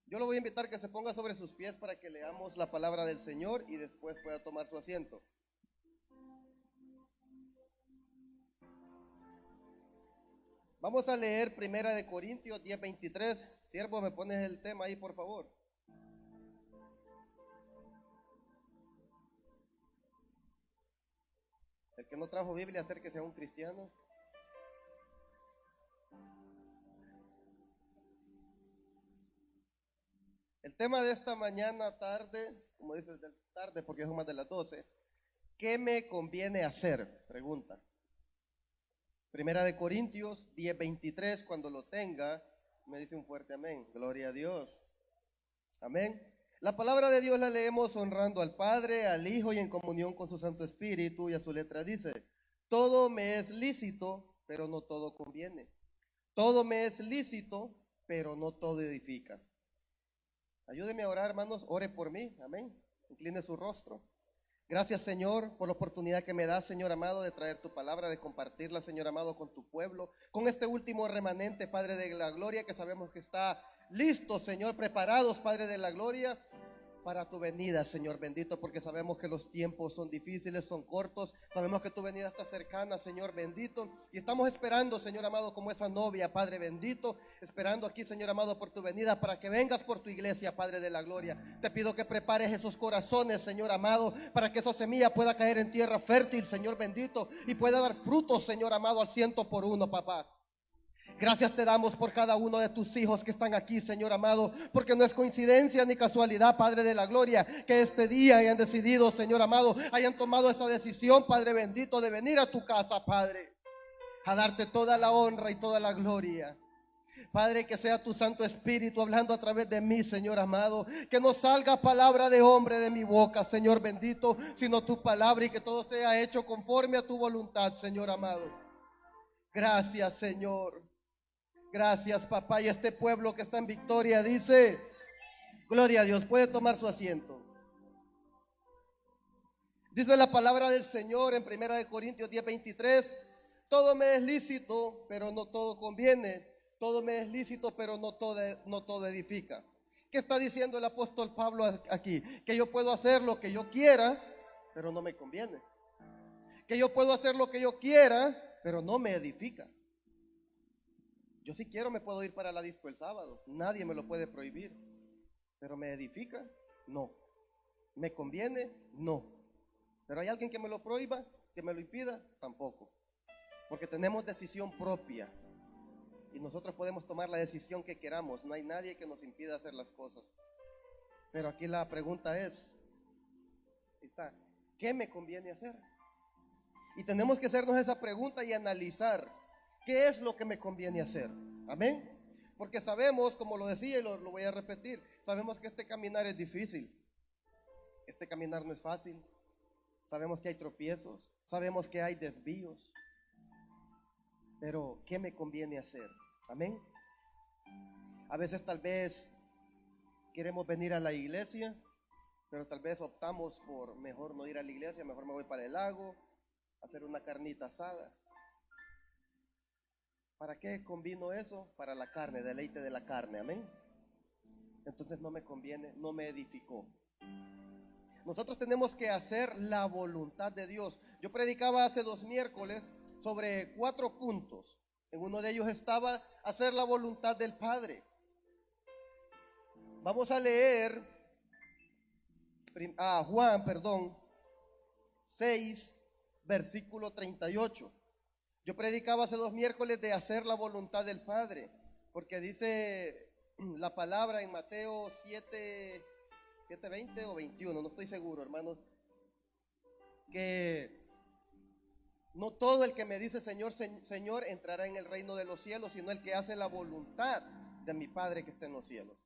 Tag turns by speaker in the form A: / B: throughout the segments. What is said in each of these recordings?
A: Yo lo voy a invitar que se ponga sobre sus pies para que leamos la palabra del Señor y después pueda tomar su asiento. Vamos a leer Primera de Corintios 10:23. Siervo, ¿me pones el tema ahí, por favor? El que no trajo Biblia, acérquese a un cristiano. El tema de esta mañana tarde, como dices, tarde porque son más de las 12. ¿Qué me conviene hacer? Pregunta. Primera de Corintios 10:23, cuando lo tenga, me dice un fuerte amén. Gloria a Dios. Amén. La palabra de Dios la leemos honrando al Padre, al Hijo y en comunión con su Santo Espíritu, y a su letra dice: todo me es lícito, pero no todo conviene. Todo me es lícito, pero no todo edifica. Ayúdeme a orar, hermanos, ore por mí, amén. Incline su rostro. Gracias, Señor, por la oportunidad que me das, Señor amado, de traer tu palabra, de compartirla, Señor amado, con tu pueblo, con este último remanente, Padre de la gloria, que sabemos que está listo, Señor, preparados, Padre de la gloria, para tu venida, Señor bendito, porque sabemos que los tiempos son difíciles, son cortos, sabemos que tu venida está cercana, Señor bendito, y estamos esperando, Señor amado, como esa novia, Padre bendito, esperando aquí, Señor amado, por tu venida, para que vengas por tu iglesia, Padre de la gloria. Te pido que prepares esos corazones, Señor amado, para que esa semilla pueda caer en tierra fértil, Señor bendito, y pueda dar frutos, Señor amado, al 100%, papá. Gracias te damos por cada uno de tus hijos que están aquí, Señor amado, porque no es coincidencia ni casualidad, Padre de la gloria, que este día hayan decidido, Señor amado, hayan tomado esa decisión, Padre bendito, de venir a tu casa, Padre, a darte toda la honra y toda la gloria. Padre, que sea tu Santo Espíritu hablando a través de mí, Señor amado, que no salga palabra de hombre de mi boca, Señor bendito, sino tu palabra, y que todo sea hecho conforme a tu voluntad, Señor amado. Gracias, Señor. Gracias, papá. Y este pueblo que está en victoria dice: gloria a Dios. Puede tomar su asiento. Dice la palabra del Señor en Primera de Corintios 10:23: todo me es lícito, pero no todo conviene. Todo me es lícito, pero no todo edifica. ¿Qué está diciendo el apóstol Pablo aquí? Que yo puedo hacer lo que yo quiera, pero no me conviene. Que yo puedo hacer lo que yo quiera, pero no me edifica. Yo si quiero me puedo ir para la disco el sábado, nadie me lo puede prohibir, pero ¿me edifica? No. ¿Me conviene? No. Pero ¿hay alguien que me lo prohíba, que me lo impida? Tampoco. Porque tenemos decisión propia y nosotros podemos tomar la decisión que queramos, no hay nadie que nos impida hacer las cosas. Pero aquí la pregunta es, ¿qué me conviene hacer? Y tenemos que hacernos esa pregunta y analizar ¿qué es lo que me conviene hacer? Amén. Porque sabemos, como lo decía y lo voy a repetir, sabemos que este caminar es difícil. Este caminar no es fácil. Sabemos que hay tropiezos, sabemos que hay desvíos. Pero ¿qué me conviene hacer? Amén. A veces tal vez queremos venir a la iglesia, pero tal vez optamos por mejor no ir a la iglesia, mejor me voy para el lago, a hacer una carnita asada. ¿Para qué convino eso? Para la carne, deleite de la carne, amén. Entonces no me conviene, no me edificó. Nosotros tenemos que hacer la voluntad de Dios. Yo predicaba hace 2 miércoles sobre 4 puntos. En uno de ellos estaba hacer la voluntad del Padre. Vamos a leer Juan 6, versículo 38. Yo predicaba hace 2 miércoles de hacer la voluntad del Padre, porque dice la palabra en Mateo 7:20 o 21, no estoy seguro, hermanos, que no todo el que me dice Señor, Señor entrará en el reino de los cielos, sino el que hace la voluntad de mi Padre que está en los cielos.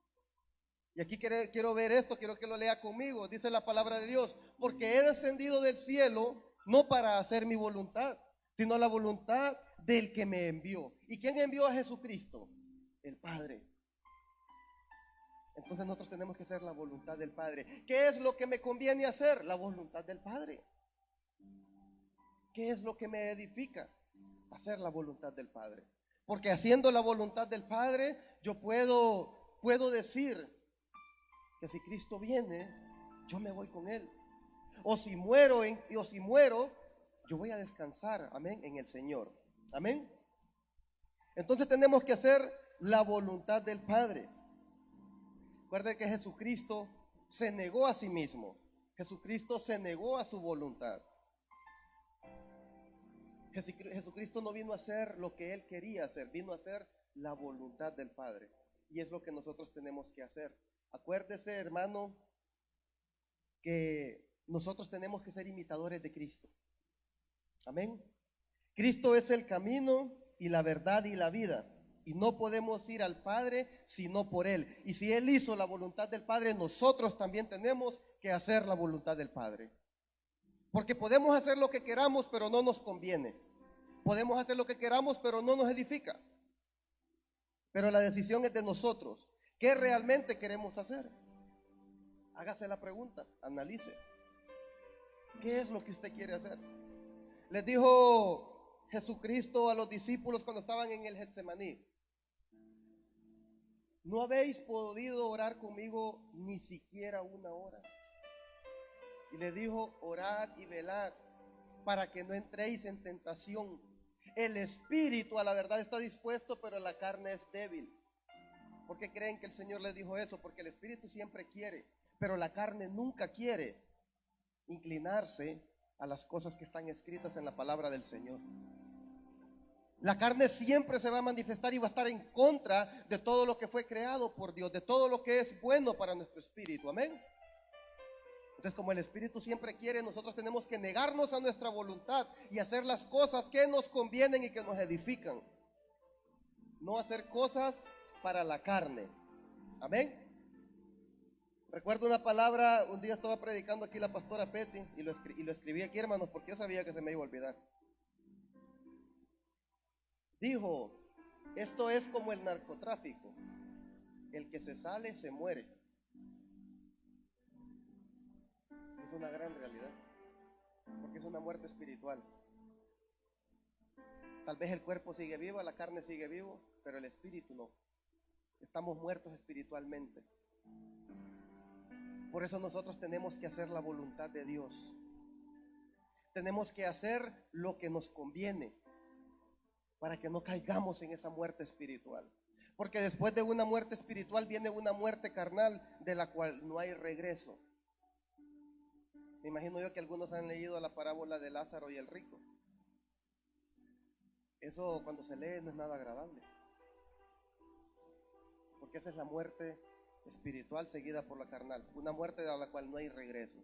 A: Y aquí quiero ver esto, quiero que lo lea conmigo. Dice la palabra de Dios: porque he descendido del cielo no para hacer mi voluntad, sino la voluntad del que me envió. ¿Y quién envió a Jesucristo? El Padre. Entonces nosotros tenemos que hacer la voluntad del Padre. ¿Qué es lo que me conviene hacer? La voluntad del Padre. ¿Qué es lo que me edifica? Hacer la voluntad del Padre. Porque haciendo la voluntad del Padre, yo puedo decir que si Cristo viene, yo me voy con Él. O si muero, yo voy a descansar, amén, en el Señor. Amén. Entonces tenemos que hacer la voluntad del Padre. Recuerden que Jesucristo se negó a sí mismo. Jesucristo se negó a su voluntad. Jesucristo no vino a hacer lo que Él quería hacer, vino a hacer la voluntad del Padre. Y es lo que nosotros tenemos que hacer. Acuérdese, hermano, que nosotros tenemos que ser imitadores de Cristo. Amén. Cristo es el camino y la verdad y la vida. Y no podemos ir al Padre sino por Él. Y si Él hizo la voluntad del Padre, nosotros también tenemos que hacer la voluntad del Padre. Porque podemos hacer lo que queramos, pero no nos conviene. Podemos hacer lo que queramos, pero no nos edifica. Pero la decisión es de nosotros. ¿Qué realmente queremos hacer? Hágase la pregunta, analice. ¿Qué es lo que usted quiere hacer? Les dijo Jesucristo a los discípulos cuando estaban en el Getsemaní: ¿no habéis podido orar conmigo ni siquiera una hora? Y le dijo: orad y velad para que no entréis en tentación. El espíritu a la verdad está dispuesto, pero la carne es débil. ¿Por qué creen que el Señor les dijo eso? Porque el espíritu siempre quiere, pero la carne nunca quiere inclinarse a las cosas que están escritas en la palabra del Señor. La carne siempre se va a manifestar y va a estar en contra de todo lo que fue creado por Dios, de todo lo que es bueno para nuestro espíritu. Amén. Entonces, como el espíritu siempre quiere, nosotros tenemos que negarnos a nuestra voluntad y hacer las cosas que nos convienen y que nos edifican. No hacer cosas para la carne. Amén. Recuerdo una palabra, un día estaba predicando aquí la pastora Petty y lo escribí aquí, hermanos, porque yo sabía que se me iba a olvidar. Dijo: esto es como el narcotráfico, el que se sale se muere. Es una gran realidad, porque es una muerte espiritual. Tal vez el cuerpo sigue vivo, la carne sigue vivo, pero el espíritu no. Estamos muertos espiritualmente. Por eso nosotros tenemos que hacer la voluntad de Dios. Tenemos que hacer lo que nos conviene para que no caigamos en esa muerte espiritual. Porque después de una muerte espiritual viene una muerte carnal de la cual no hay regreso. Me imagino yo que algunos han leído la parábola de Lázaro y el rico. Eso cuando se lee no es nada agradable. Porque esa es la muerte espiritual seguida por la carnal. Una muerte de la cual no hay regreso.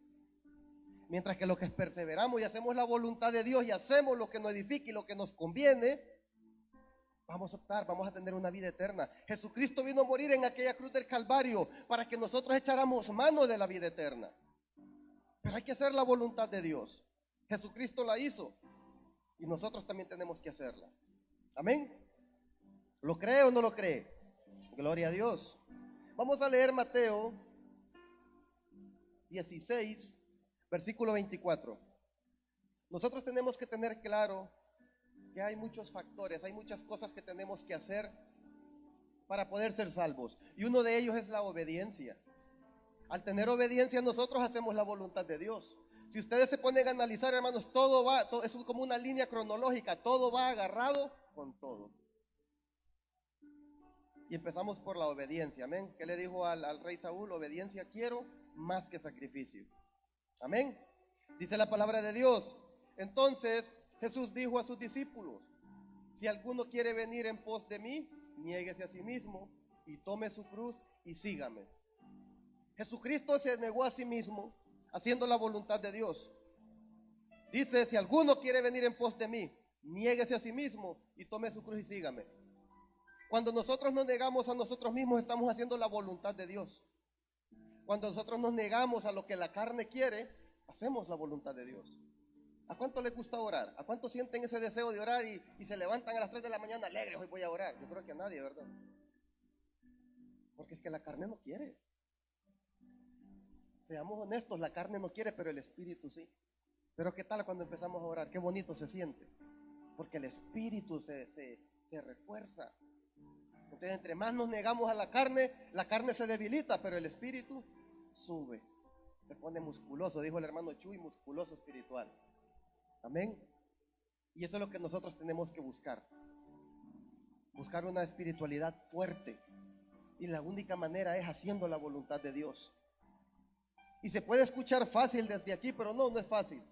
A: Mientras que los que perseveramos y hacemos la voluntad de Dios y hacemos lo que nos edifica y lo que nos conviene, vamos a optar, vamos a tener una vida eterna. Jesucristo vino a morir en aquella cruz del Calvario para que nosotros echáramos mano de la vida eterna. Pero hay que hacer la voluntad de Dios. Jesucristo la hizo y nosotros también tenemos que hacerla. Amén. ¿Lo cree o no lo cree? Gloria a Dios. Vamos a leer Mateo 16, versículo 24. Nosotros tenemos que tener claro que hay muchos factores, hay muchas cosas que tenemos que hacer para poder ser salvos. Y uno de ellos es la obediencia. Al tener obediencia nosotros hacemos la voluntad de Dios. Si ustedes se ponen a analizar, hermanos, todo es como una línea cronológica, todo va agarrado con todo. Y empezamos por la obediencia, amén. ¿Qué le dijo al rey Saúl? Obediencia quiero más que sacrificio. Amén. Dice la palabra de Dios. Entonces Jesús dijo a sus discípulos: si alguno quiere venir en pos de mí, niéguese a sí mismo y tome su cruz y sígame. Jesucristo se negó a sí mismo haciendo la voluntad de Dios. Dice: si alguno quiere venir en pos de mí, niéguese a sí mismo y tome su cruz y sígame. Cuando nosotros nos negamos a nosotros mismos, estamos haciendo la voluntad de Dios. Cuando nosotros nos negamos a lo que la carne quiere, hacemos la voluntad de Dios. ¿A cuánto les gusta orar? ¿A cuánto sienten ese deseo de orar y se levantan a las 3 de la mañana alegres? Hoy voy a orar. Yo creo que a nadie, ¿verdad? Porque es que la carne no quiere. Seamos honestos, la carne no quiere, pero el espíritu sí. Pero ¿qué tal cuando empezamos a orar? Qué bonito se siente. Porque el espíritu se refuerza. Entonces, entre más nos negamos a la carne se debilita, pero el espíritu sube, se pone musculoso, dijo el hermano Chuy, musculoso espiritual. Amén. Y eso es lo que nosotros tenemos que buscar una espiritualidad fuerte. Y la única manera es haciendo la voluntad de Dios. Y se puede escuchar fácil desde aquí, pero no es fácil.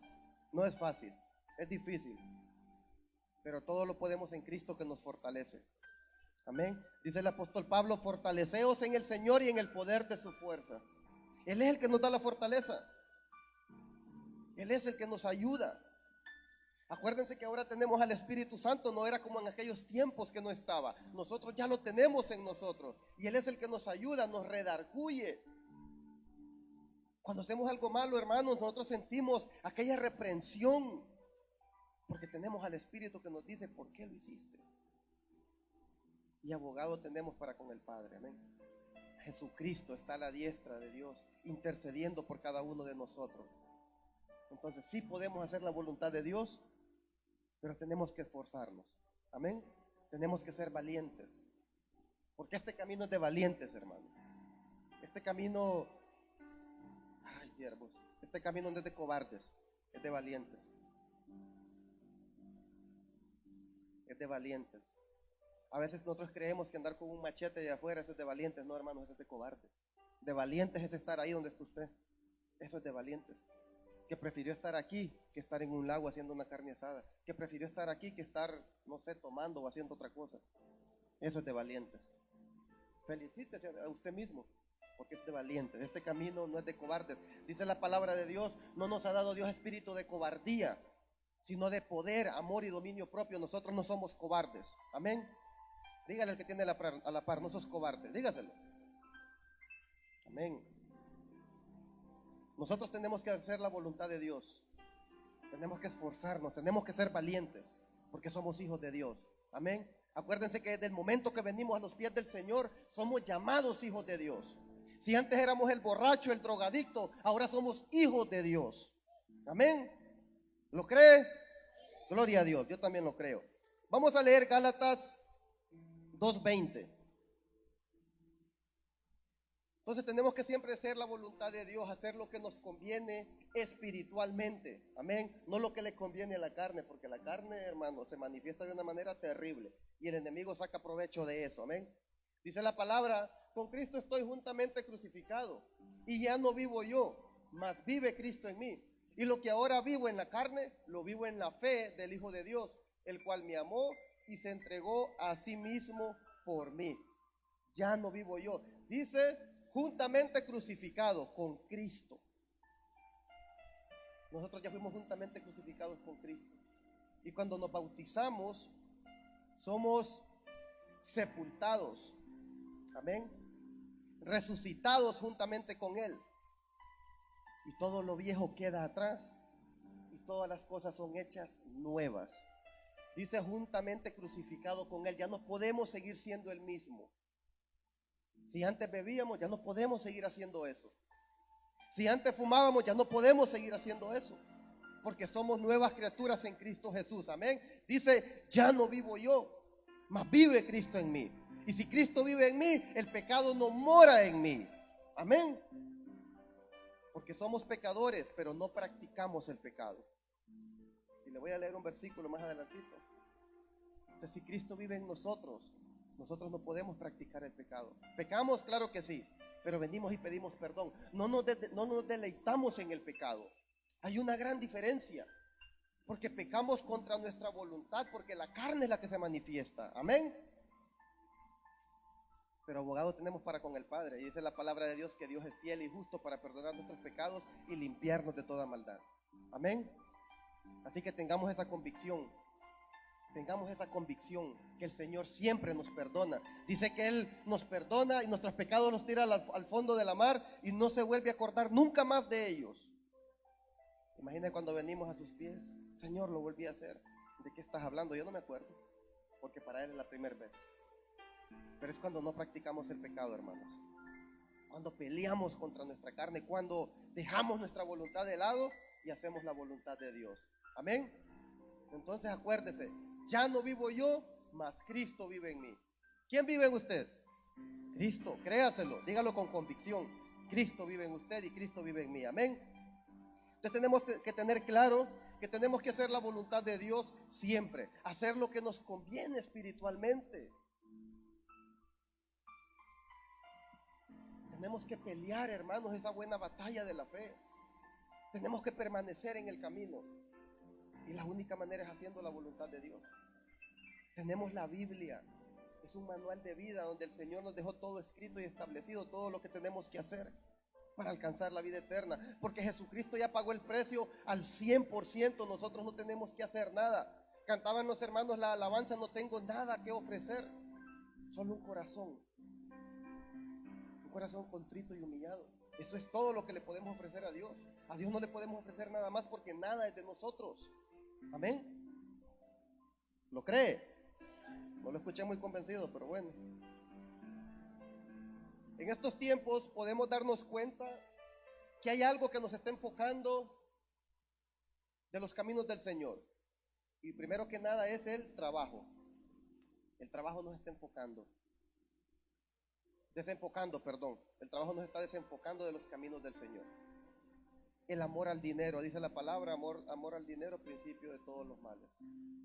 A: No es fácil, es difícil. Pero todo lo podemos en Cristo que nos fortalece. Amén. Dice el apóstol Pablo, fortaleceos en el Señor y en el poder de su fuerza. Él es el que nos da la fortaleza. Él es el que nos ayuda. Acuérdense que ahora tenemos al Espíritu Santo, no era como en aquellos tiempos que no estaba. Nosotros ya lo tenemos en nosotros. Y Él es el que nos ayuda, nos redarguye. Cuando hacemos algo malo, hermanos, nosotros sentimos aquella reprensión. Porque tenemos al Espíritu que nos dice, ¿por qué lo hiciste? Y abogado tenemos para con el Padre, amén. Jesucristo está a la diestra de Dios, intercediendo por cada uno de nosotros. Entonces sí podemos hacer la voluntad de Dios, pero tenemos que esforzarnos, amén. Tenemos que ser valientes, porque este camino es de valientes, hermano. Este camino, ay siervos, este camino no es de cobardes, es de valientes. Es de valientes. A veces nosotros creemos que andar con un machete allá afuera, eso es de valientes. No, hermanos, eso es de cobardes. De valientes es estar ahí donde está usted. Eso es de valientes. Que prefirió estar aquí que estar en un lago haciendo una carne asada. Que prefirió estar aquí que estar, no sé, tomando o haciendo otra cosa. Eso es de valientes. Felicítese a usted mismo, porque es de valientes. Este camino no es de cobardes. Dice la palabra de Dios, no nos ha dado Dios espíritu de cobardía, sino de poder, amor y dominio propio. Nosotros no somos cobardes. Amén. Dígale al que tiene a la par, no sos cobarde. Dígaselo. Amén. Nosotros tenemos que hacer la voluntad de Dios. Tenemos que esforzarnos, tenemos que ser valientes, porque somos hijos de Dios. Amén. Acuérdense que desde el momento que venimos a los pies del Señor, somos llamados hijos de Dios. Si antes éramos el borracho, el drogadicto, ahora somos hijos de Dios. Amén. ¿Lo cree? Gloria a Dios, yo también lo creo. Vamos a leer Gálatas 2:20. Entonces tenemos que siempre hacer la voluntad de Dios, hacer lo que nos conviene espiritualmente. Amén. No lo que le conviene a la carne, porque la carne, hermano, se manifiesta de una manera terrible y el enemigo saca provecho de eso. Amén. Dice la palabra, con Cristo estoy juntamente crucificado y ya no vivo yo, mas vive Cristo en mí. Y lo que ahora vivo en la carne, lo vivo en la fe del Hijo de Dios, el cual me amó y se entregó a sí mismo por mí. Ya no vivo yo. Dice, juntamente crucificado con Cristo. Nosotros ya fuimos juntamente crucificados con Cristo. Y cuando nos bautizamos, somos sepultados. Amén. Resucitados juntamente con Él. Y todo lo viejo queda atrás y todas las cosas son hechas nuevas. Dice juntamente crucificado con Él. Ya no podemos seguir siendo el mismo. Si antes bebíamos, ya no podemos seguir haciendo eso. Si antes fumábamos, ya no podemos seguir haciendo eso. Porque somos nuevas criaturas en Cristo Jesús. Amén. Dice, ya no vivo yo, mas vive Cristo en mí. Y si Cristo vive en mí, el pecado no mora en mí. Amén. Porque somos pecadores, pero no practicamos el pecado. Y le voy a leer un versículo más adelantito. Entonces, si Cristo vive en nosotros, nosotros no podemos practicar el pecado. Pecamos, claro que sí, pero venimos y pedimos perdón. No nos deleitamos en el pecado. Hay una gran diferencia, porque pecamos contra nuestra voluntad, porque la carne es la que se manifiesta. Amén. Pero abogado tenemos para con el Padre, y dice la palabra de Dios que Dios es fiel y justo para perdonar nuestros pecados y limpiarnos de toda maldad. Amén. Así que tengamos esa convicción. Tengamos esa convicción que el Señor siempre nos perdona. Dice que Él nos perdona y nuestros pecados los tira al fondo de la mar y no se vuelve a acordar nunca más de ellos. Imagina cuando venimos a sus pies, Señor, lo volví a hacer. ¿De qué estás hablando? Yo no me acuerdo, porque para Él es la primera vez. Pero es cuando no practicamos el pecado, hermanos. Cuando peleamos contra nuestra carne, cuando dejamos nuestra voluntad de lado y hacemos la voluntad de Dios. Amén. Entonces acuérdese, ya no vivo yo, mas Cristo vive en mí. ¿Quién vive en usted? Cristo, créaselo, dígalo con convicción. Cristo vive en usted y Cristo vive en mí. Amén. Entonces tenemos que tener claro que tenemos que hacer la voluntad de Dios siempre, hacer lo que nos conviene espiritualmente. Tenemos que pelear, hermanos, esa buena batalla de la fe. Tenemos que permanecer en el camino. Y la única manera es haciendo la voluntad de Dios. Tenemos la Biblia. Es un manual de vida donde el Señor nos dejó todo escrito y establecido, todo lo que tenemos que hacer para alcanzar la vida eterna. Porque Jesucristo ya pagó el precio al 100%. Nosotros no tenemos que hacer nada. Cantaban los hermanos la alabanza: no tengo nada que ofrecer, solo un corazón contrito y humillado. Eso es todo lo que le podemos ofrecer a Dios. A Dios no le podemos ofrecer nada más, porque nada es de nosotros. Amén. ¿Lo cree? No lo escuché muy convencido, pero bueno. En estos tiempos podemos darnos cuenta que hay algo que nos está enfocando de los caminos del Señor. Y primero que nada es el trabajo. El trabajo nos está desenfocando. El trabajo nos está desenfocando de los caminos del Señor. El amor al dinero, dice la palabra: amor al dinero, principio de todos los males.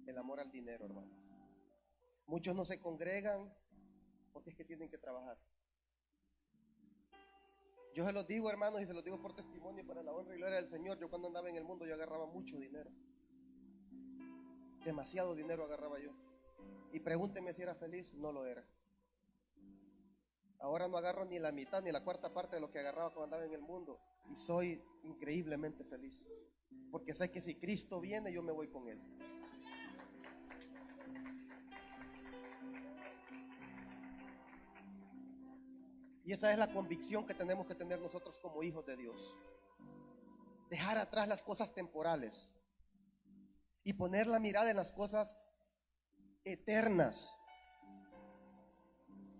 A: El amor al dinero, hermanos. Muchos no se congregan porque es que tienen que trabajar. Yo se los digo, hermanos, y se los digo por testimonio, para la honra y gloria del Señor. Yo cuando andaba en el mundo, yo agarraba mucho dinero. Demasiado dinero agarraba yo. Y pregúntenme si era feliz. No lo era. Ahora no agarro ni la mitad ni la cuarta parte de lo que agarraba cuando andaba en el mundo. Y soy increíblemente feliz. Porque sé que si Cristo viene, yo me voy con Él. Y esa es la convicción que tenemos que tener nosotros como hijos de Dios. Dejar atrás las cosas temporales y poner la mirada en las cosas eternas.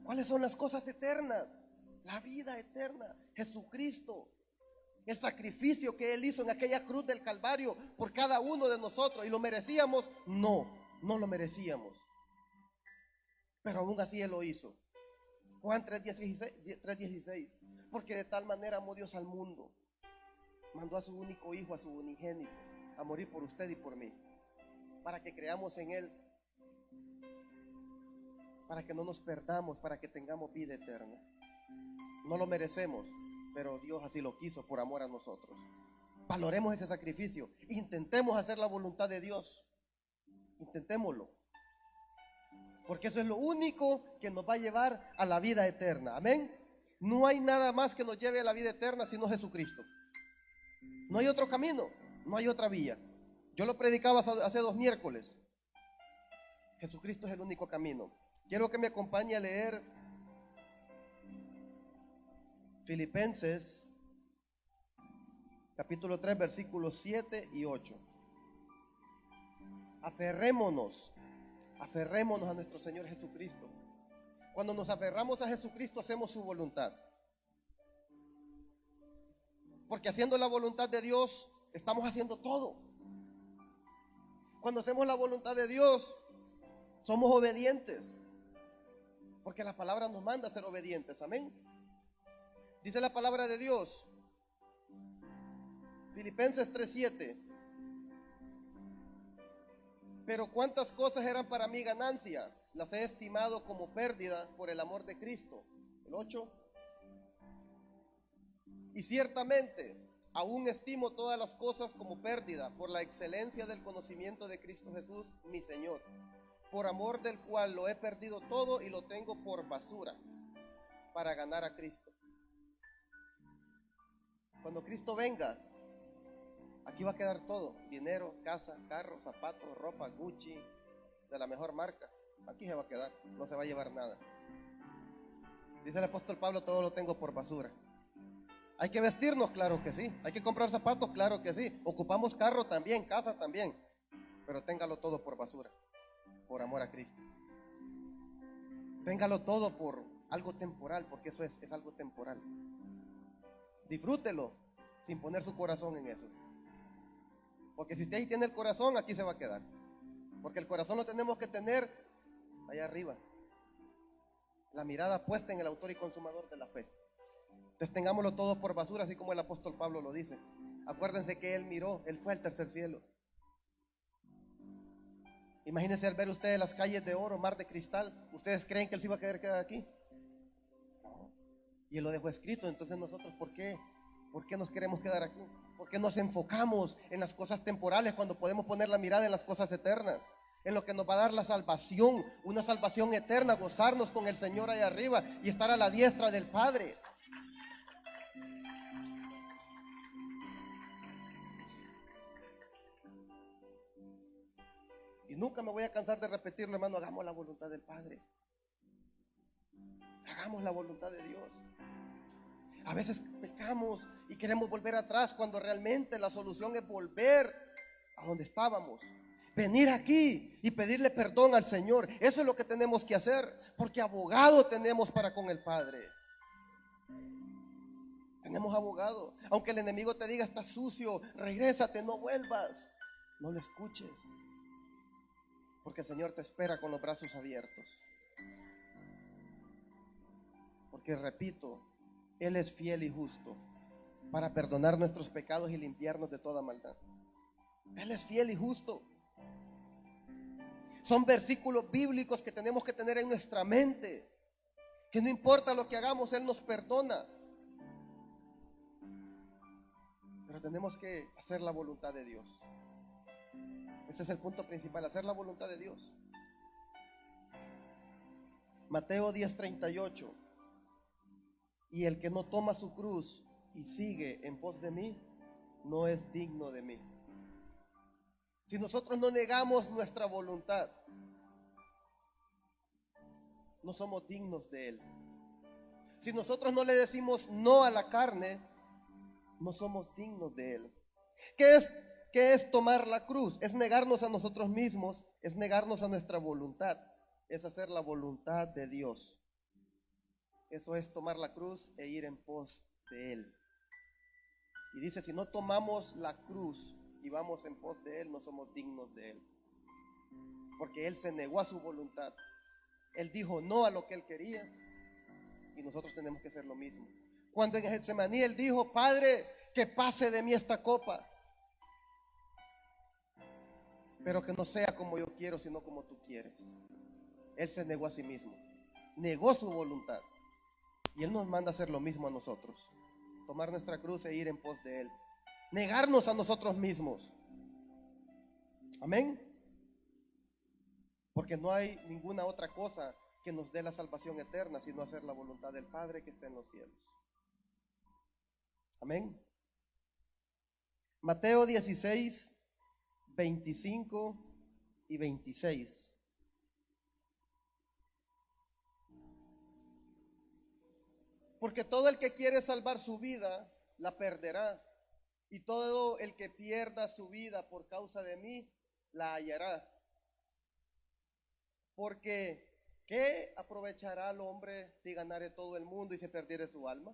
A: ¿Cuáles son las cosas eternas? La vida eterna, Jesucristo, el sacrificio que Él hizo en aquella cruz del Calvario por cada uno de nosotros. ¿Y lo merecíamos? No lo merecíamos, pero aún así Él lo hizo. Juan 3:16, porque de tal manera amó Dios al mundo, mandó a su único hijo, a su unigénito, a morir por usted y por mí, para que creamos en Él, para que no nos perdamos, para que tengamos vida eterna. No lo merecemos, pero Dios así lo quiso por amor a nosotros. Valoremos ese sacrificio, intentemos hacer la voluntad de Dios, intentémoslo, porque eso es lo único que nos va a llevar a la vida eterna. Amén. No hay nada más que nos lleve a la vida eterna sino Jesucristo. No hay otro camino, no hay otra vía. Yo lo predicaba hace 2 miércoles. Jesucristo es el único camino. Quiero que me acompañe a leer Filipenses capítulo 3, versículos 7 y 8. Aferrémonos a nuestro Señor Jesucristo. Cuando nos aferramos a Jesucristo, hacemos su voluntad. Porque haciendo la voluntad de Dios, estamos haciendo todo. Cuando hacemos la voluntad de Dios, somos obedientes. Porque la palabra nos manda a ser obedientes. Amén. Dice la palabra de Dios, Filipenses 3:7. Pero cuántas cosas eran para mí ganancia, las he estimado como pérdida por el amor de Cristo. El 8. Y ciertamente aún estimo todas las cosas como pérdida por la excelencia del conocimiento de Cristo Jesús, mi Señor, por amor del cual lo he perdido todo y lo tengo por basura para ganar a Cristo. Cuando Cristo venga, aquí va a quedar todo: dinero, casa, carro, zapatos, ropa, Gucci, de la mejor marca. Aquí se va a quedar, no se va a llevar nada. Dice el apóstol Pablo: todo lo tengo por basura. Hay que vestirnos, claro que sí. Hay que comprar zapatos, claro que sí. Ocupamos carro también, casa también. Pero téngalo todo por basura, por amor a Cristo. Téngalo todo por algo temporal, porque eso es algo temporal. Disfrútelo sin poner su corazón en eso. Porque si usted ahí tiene el corazón, aquí se va a quedar. Porque el corazón lo tenemos que tener allá arriba. La mirada puesta en el autor y consumador de la fe. Entonces tengámoslo todo por basura, así como el apóstol Pablo lo dice. Acuérdense que él miró, él fue al tercer cielo. Imagínense al ver ustedes las calles de oro, mar de cristal. ¿Ustedes creen que él se iba a quedar aquí? No. Y él lo dejó escrito. Entonces nosotros, ¿por qué? ¿Por qué nos queremos quedar aquí? ¿Por qué nos enfocamos en las cosas temporales cuando podemos poner la mirada en las cosas eternas? En lo que nos va a dar la salvación, una salvación eterna, gozarnos con el Señor ahí arriba y estar a la diestra del Padre. Y nunca me voy a cansar de repetirlo, hermano, hagamos la voluntad del Padre. Hagamos la voluntad de Dios. A veces pecamos y queremos volver atrás cuando realmente la solución es volver a donde estábamos. Venir aquí y pedirle perdón al Señor. Eso es lo que tenemos que hacer, porque abogado tenemos para con el Padre. Tenemos abogado. Aunque el enemigo te diga, estás sucio, regrésate, no vuelvas. No lo escuches, porque el Señor te espera con los brazos abiertos. Porque repito, Él es fiel y justo para perdonar nuestros pecados y limpiarnos de toda maldad. Él es fiel y justo. Son versículos bíblicos que tenemos que tener en nuestra mente, que no importa lo que hagamos, Él nos perdona. Pero tenemos que hacer la voluntad de Dios. Ese es el punto principal, hacer la voluntad de Dios. Mateo 10:38. Y el que no toma su cruz y sigue en pos de mí, no es digno de mí. Si nosotros no negamos nuestra voluntad, no somos dignos de Él. Si nosotros no le decimos no a la carne, no somos dignos de Él. ¿Qué es tomar la cruz? Es negarnos a nosotros mismos, es negarnos a nuestra voluntad, es hacer la voluntad de Dios. Eso es tomar la cruz e ir en pos de Él. Y dice, si no tomamos la cruz y vamos en pos de Él, no somos dignos de Él. Porque Él se negó a su voluntad. Él dijo no a lo que Él quería. Y nosotros tenemos que hacer lo mismo. Cuando en Getsemaní Él dijo, Padre, que pase de mí esta copa, pero que no sea como yo quiero, sino como tú quieres. Él se negó a sí mismo. Negó su voluntad. Y Él nos manda a hacer lo mismo a nosotros. Tomar nuestra cruz e ir en pos de Él. Negarnos a nosotros mismos. Amén. Porque no hay ninguna otra cosa que nos dé la salvación eterna, sino hacer la voluntad del Padre que está en los cielos. Amén. Mateo 16, 25 y 26. Porque todo el que quiere salvar su vida, la perderá. Y todo el que pierda su vida por causa de mí, la hallará. Porque, ¿qué aprovechará el hombre si ganare todo el mundo y se perdiere su alma?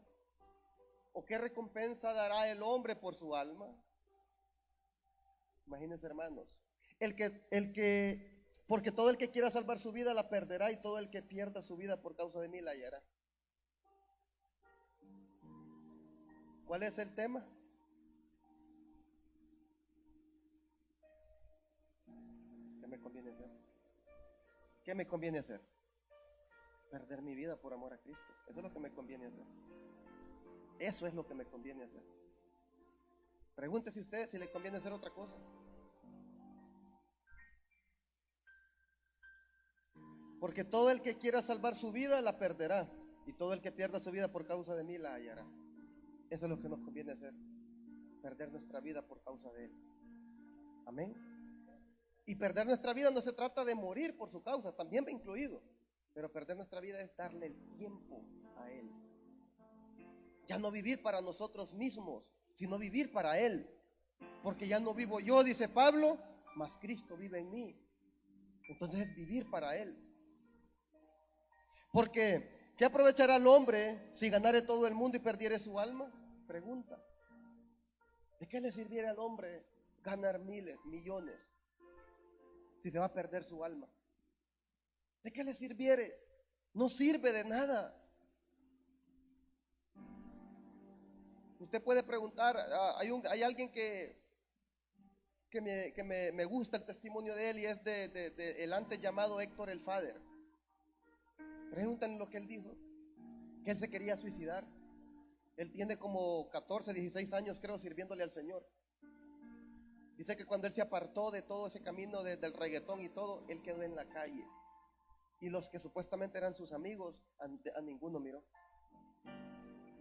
A: ¿O qué recompensa dará el hombre por su alma? Imagínense, hermanos. Porque todo el que quiera salvar su vida la perderá, y todo el que pierda su vida por causa de mí la hallará. ¿Cuál es el tema? ¿Qué me conviene hacer? ¿Qué me conviene hacer? Perder mi vida por amor a Cristo. Eso es lo que me conviene hacer. Eso es lo que me conviene hacer. Pregúntese usted si le conviene hacer otra cosa. Porque todo el que quiera salvar su vida la perderá, y todo el que pierda su vida por causa de mí la hallará. Eso es lo que nos conviene hacer, perder nuestra vida por causa de Él. Amén. Y perder nuestra vida no se trata de morir por su causa, también va incluido, pero perder nuestra vida es darle el tiempo a Él. Ya no vivir para nosotros mismos, sino vivir para Él. Porque ya no vivo yo, dice Pablo, mas Cristo vive en mí. Entonces es vivir para Él. Porque ¿qué aprovechará el hombre si ganare todo el mundo y perdiere su alma? Pregunta. ¿De qué le sirviera al hombre ganar miles, millones, si se va a perder su alma? ¿De qué le sirviere? No sirve de nada. Usted puede preguntar, hay alguien que me gusta el testimonio de él y es de el antes llamado Héctor el Father. Pregúntenle lo que él dijo, que él se quería suicidar. Él tiene como 14, 16 años creo sirviéndole al Señor. Dice que cuando él se apartó de todo ese camino del reggaetón y todo, él quedó en la calle. Y los que supuestamente eran sus amigos, a ninguno miró.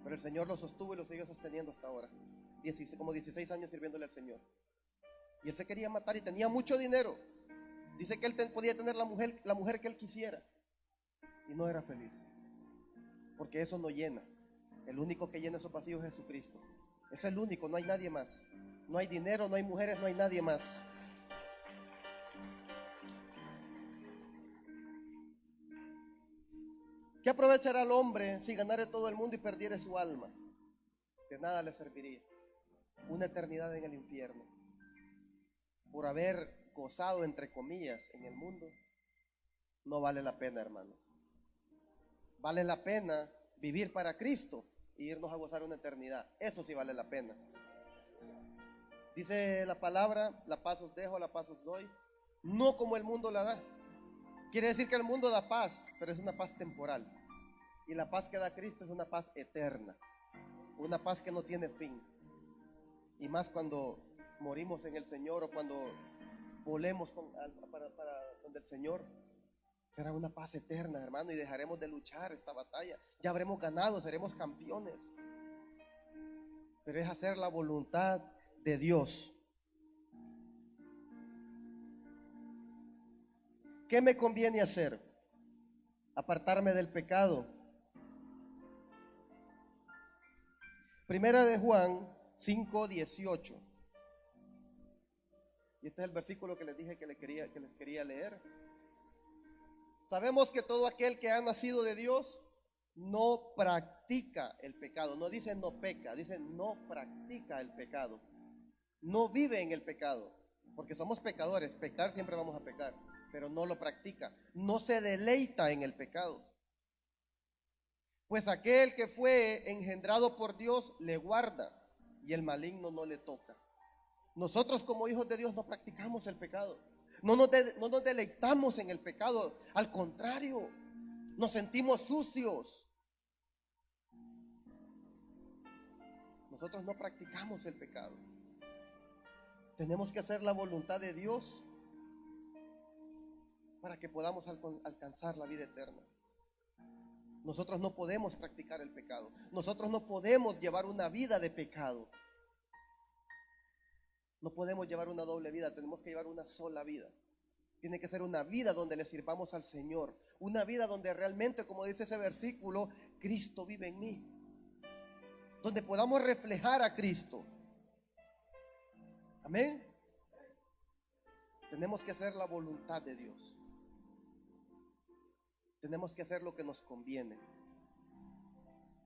A: Pero el Señor lo sostuvo y lo sigue sosteniendo hasta ahora. Como 16 años sirviéndole al Señor. Y él se quería matar y tenía mucho dinero. Dice que él podía tener la mujer que él quisiera. Y no era feliz. Porque eso no llena. El único que llena esos vacíos es Jesucristo. Es el único, no hay nadie más. No hay dinero, no hay mujeres, no hay nadie más. ¿Qué aprovechará el hombre si ganare todo el mundo y perdiere su alma? De nada le serviría. Una eternidad en el infierno. Por haber gozado, entre comillas, en el mundo, no vale la pena, hermano. Vale la pena vivir para Cristo e irnos a gozar una eternidad. Eso sí vale la pena. Dice la palabra, la paz os dejo, la paz os doy. No como el mundo la da. Quiere decir que el mundo da paz, pero es una paz temporal. Y la paz que da Cristo es una paz eterna. Una paz que no tiene fin. Y más cuando morimos en el Señor o cuando volemos para donde el Señor. Será una paz eterna, hermano, y dejaremos de luchar esta batalla. Ya habremos ganado, seremos campeones. Pero es hacer la voluntad de Dios. ¿Qué me conviene hacer? Apartarme del pecado. Primera de Juan 5:18. Y este es el versículo que les dije que les quería leer. Sabemos que todo aquel que ha nacido de Dios no practica el pecado. No dice no peca, dice no practica el pecado. No vive en el pecado, porque somos pecadores. Pecar siempre vamos a pecar, pero no lo practica. No se deleita en el pecado. Pues aquel que fue engendrado por Dios le guarda y el maligno no le toca. Nosotros como hijos de Dios no practicamos el pecado. No nos deleitamos en el pecado. Al contrario, nos sentimos sucios. Nosotros no practicamos el pecado. Tenemos que hacer la voluntad de Dios para que podamos alcanzar la vida eterna. Nosotros no podemos practicar el pecado. Nosotros no podemos llevar una vida de pecado. No podemos llevar una doble vida, tenemos que llevar una sola vida. Tiene que ser una vida donde le sirvamos al Señor. Una vida donde realmente, como dice ese versículo, Cristo vive en mí. Donde podamos reflejar a Cristo. Amén. Tenemos que hacer la voluntad de Dios. Tenemos que hacer lo que nos conviene.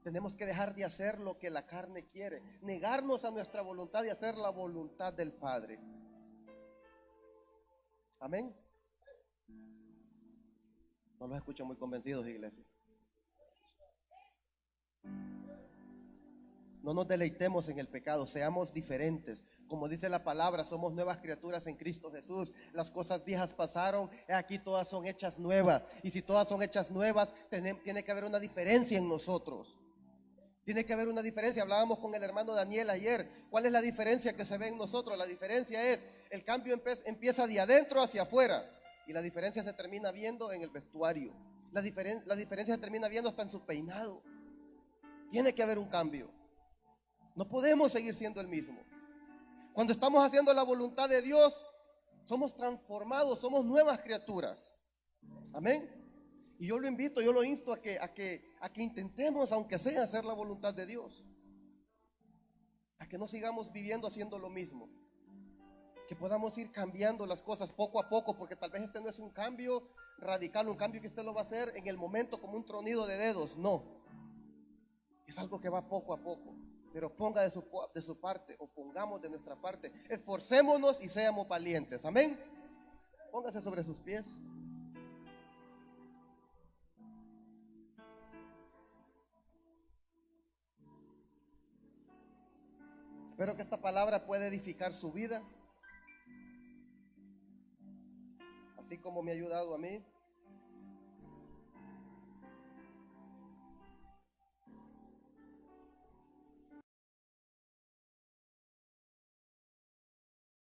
A: Tenemos que dejar de hacer lo que la carne quiere. Negarnos a nuestra voluntad y hacer la voluntad del Padre. Amén. No los escucho muy convencidos, iglesia. No nos deleitemos en el pecado, seamos diferentes. Como dice la palabra, somos nuevas criaturas en Cristo Jesús. Las cosas viejas pasaron, aquí todas son hechas nuevas. Y si todas son hechas nuevas, tiene que haber una diferencia en nosotros. Tiene que haber una diferencia. Hablábamos con el hermano Daniel ayer. ¿Cuál es la diferencia que se ve en nosotros? La diferencia es, el cambio empieza de adentro hacia afuera. Y la diferencia se termina viendo en el vestuario. La diferencia se termina viendo hasta en su peinado. Tiene que haber un cambio. No podemos seguir siendo el mismo. Cuando estamos haciendo la voluntad de Dios, somos transformados, somos nuevas criaturas. Amén. Y yo lo invito, yo lo insto a que intentemos, aunque sea, hacer la voluntad de Dios. A que no sigamos viviendo haciendo lo mismo. Que podamos ir cambiando las cosas poco a poco, porque tal vez este no es un cambio radical, un cambio que usted lo va a hacer en el momento como un tronido de dedos. No. Es algo que va poco a poco. Pero ponga de su parte, o pongamos de nuestra parte. Esforcémonos y seamos valientes. Amén. Póngase sobre sus pies. Espero que esta palabra pueda edificar su vida, así como me ha ayudado a mí.